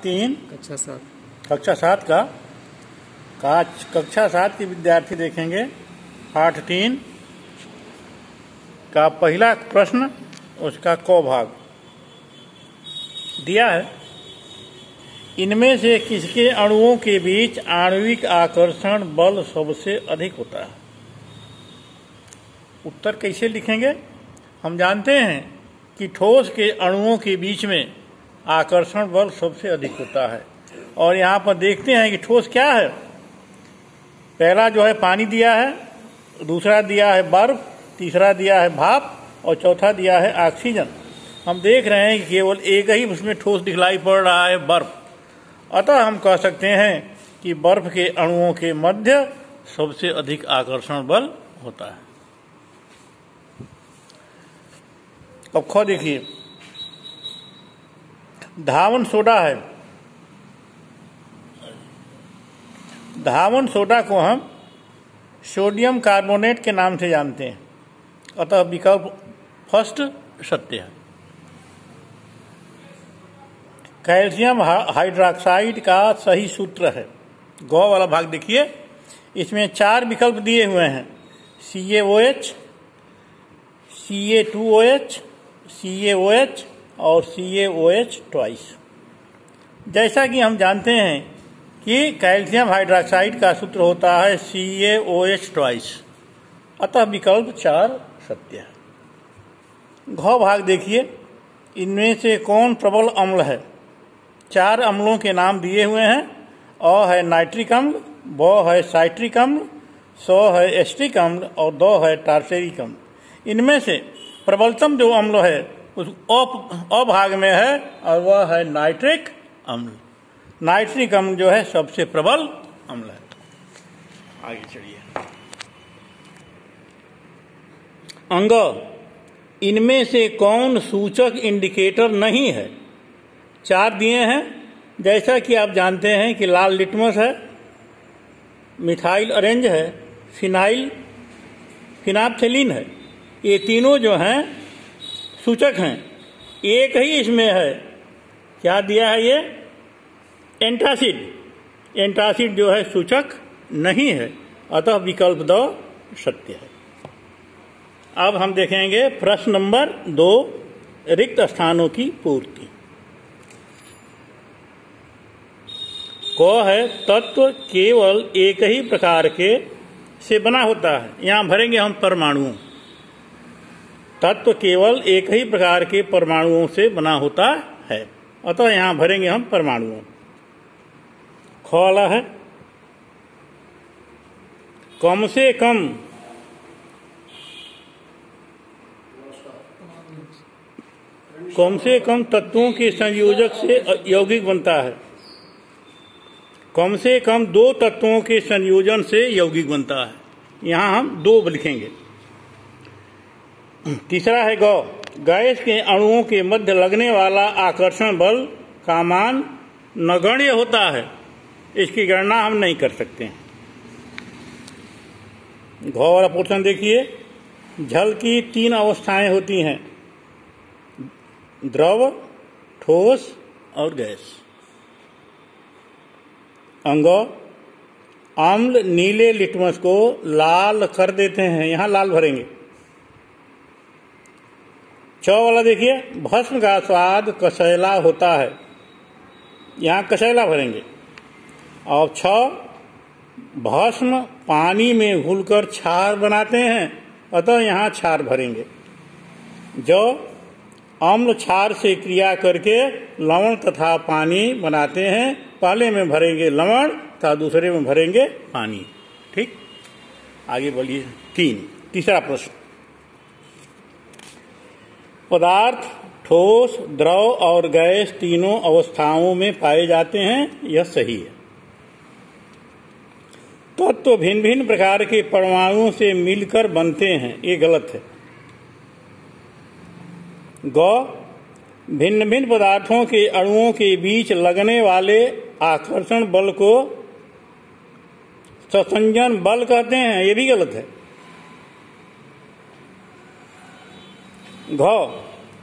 3 कक्षा 7 का कक्षा 7 के विद्यार्थी देखेंगे पाठ 3 का पहला प्रश्न, उसका क भाग दिया है। इनमें से किसके अणुओं के बीच आणविक आकर्षण बल सबसे अधिक होता है? उत्तर कैसे लिखेंगे? हम जानते हैं कि ठोस के अणुओं के बीच में आकर्षण बल सबसे अधिक होता है। और यहाँ पर देखते हैं कि ठोस क्या है। पहला जो है पानी दिया है, दूसरा दिया है बर्फ, तीसरा दिया है भाप और चौथा दिया है ऑक्सीजन। हम देख रहे हैं कि केवल एक ही उसमें ठोस दिखलाई पड़ रहा है, बर्फ। अतः हम कह सकते हैं कि बर्फ के अणुओं के मध्य सबसे अधिक आकर्षण बल होता है। अब ख देखिए, धावन सोडा है। धावन सोडा को हम सोडियम कार्बोनेट के नाम से जानते हैं, अतः विकल्प फर्स्ट सत्य है। कैल्शियम हाइड्रोक्साइड का सही सूत्र है। गौ वाला भाग देखिए, इसमें 4 विकल्प दिए हुए हैं, CaOH, Ca2OH, CaOH और CaOH ट्वाइस। जैसा कि हम जानते हैं कि कैल्शियम हाइड्रोक्साइड का सूत्र होता है CaOH ट्वाइस, अतः विकल्प 4 सत्य है। घ भाग देखिए, इनमें से कौन प्रबल अम्ल है? 4 अम्लों के नाम दिए हुए हैं। अ है नाइट्रिक अम्ल, ब है साइट्रिक अम्ल, स है एस्टिक अम्ल और द है टार्टेरिक अम्ल। इनमें से प्रबलतम जो अम्ल है उस अ भाग में है और वह है नाइट्रिक अम्ल। नाइट्रिक अम्ल जो है सबसे प्रबल अम्ल है। आगे चलिए। अंग, इनमें से कौन सूचक इंडिकेटर नहीं है? 4 दिए हैं। जैसा कि आप जानते हैं कि लाल लिटमस है, मिथाइल ऑरेंज है, फिनाप्थेलिन है। ये तीनों जो हैं सूचक हैं। एक ही इसमें है, क्या दिया है ये? एंटासिड। एंटासिड जो है सूचक नहीं है, अतः विकल्प 2 सत्य है। अब हम देखेंगे प्रश्न नंबर 2, रिक्त स्थानों की पूर्ति। क है तत्व केवल एक ही प्रकार के से बना होता है। यहाँ भरेंगे हम परमाणुओं। तत्व केवल एक ही प्रकार के परमाणुओं से बना होता है, अतः यहाँ भरेंगे हम परमाणुओं। ख वाला है, कम से कम तत्वों के संयोजक से यौगिक बनता है। कम से कम 2 तत्वों के संयोजन से यौगिक बनता है। यहाँ हम 2 लिखेंगे। तीसरा है गौ, गैस के अणुओं के मध्य लगने वाला आकर्षण बल का मान नगण्य होता है, इसकी गणना हम नहीं कर सकते हैं। घ वाला पोर्शन देखिए, जल की 3 अवस्थाएं होती हैं, द्रव, ठोस और गैस। अंग, अम्ल नीले लिटमस को लाल कर देते हैं, यहाँ लाल भरेंगे। च वाला देखिए, भस्म का स्वाद कसैला होता है, यहाँ कसैला भरेंगे। और 6, भस्म पानी में घुलकर क्षार बनाते हैं, अतः यहाँ क्षार भरेंगे। ज, अम्ल क्षार से क्रिया करके लवण तथा पानी बनाते हैं, पहले में भरेंगे लवण तथा दूसरे में भरेंगे पानी। ठीक, आगे बोलिए। 3, प्रश्न। पदार्थ ठोस, द्रव और गैस तीनों अवस्थाओं में पाए जाते हैं, यह सही है। तत्व भिन्न भिन्न प्रकार के परमाणुओं से मिलकर बनते हैं, ये गलत है। ग, भिन्न भिन्न पदार्थों के अणुओं के बीच लगने वाले आकर्षण बल को संसंजन बल कहते हैं, ये भी गलत है। घ,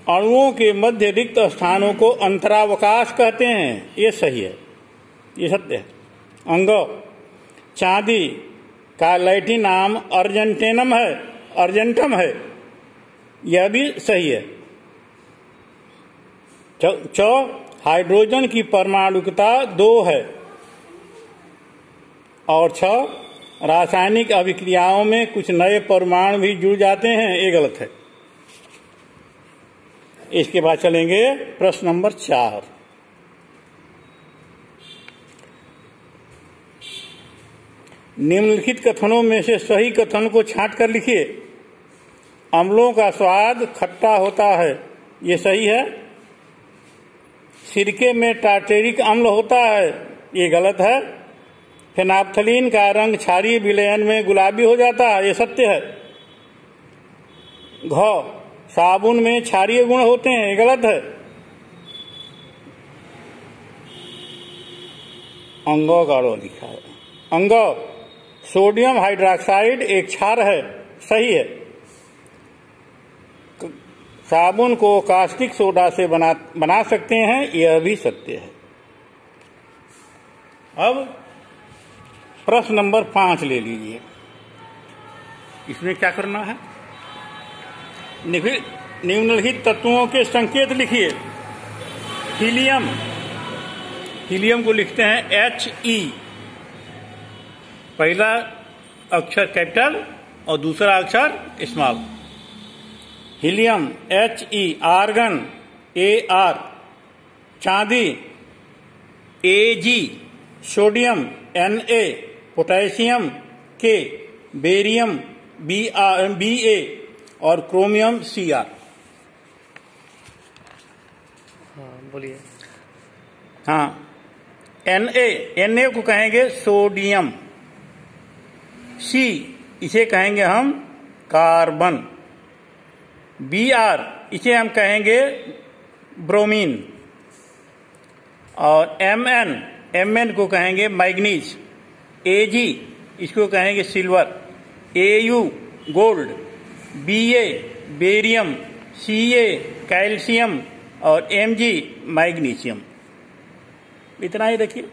अणुओं के मध्य रिक्त स्थानों को अंतरावकाश कहते हैं। ये सही है, ये सत्य है। अंग चांदी का लैटिन नाम अर्जेंटम है, यह भी सही है। हाइड्रोजन की परमाणुकता 2 है। और 6 रासायनिक अभिक्रियाओं में कुछ नए परमाणु भी जुड़ जाते हैं, ये गलत है। इसके बाद चलेंगे प्रश्न नंबर 4। निम्नलिखित कथनों में से सही कथन को छांट कर लिखिए। अम्लों का स्वाद खट्टा होता है, ये सही है। सिरके में टार्टेरिक अम्ल होता है, ये गलत है। फेनाप्थलीन का रंग क्षारीय विलयन में गुलाबी हो जाता है, ये सत्य है। घ साबुन में क्षारीय गुण होते हैं, ये गलत है। अंगो गाढ़ो लिखा है। अंग सोडियम हाइड्रोक्साइड एक क्षार है, सही है। साबुन को कास्टिक सोडा से बना सकते हैं, यह भी सत्य है। अब प्रश्न नंबर 5 ले लीजिए। इसमें क्या करना है? निम्नलिखित तत्वों के संकेत लिखिए। हीलियम को लिखते हैं He, पहला अक्षर कैपिटल और दूसरा अक्षर small. Helium He, argon Ar, चांदी Ag, sodium Na, potassium K, barium Ba और क्रोमियम Cr। हाँ बोलिए। हाँ, Na को कहेंगे सोडियम, C इसे कहेंगे हम कार्बन, Br इसे हम कहेंगे ब्रोमीन, और Mn को कहेंगे मैग्नीज, Ag इसको कहेंगे silver, Au gold, Ba barium, Ca calcium और Mg मैग्नीशियम। इतना ही रखिए।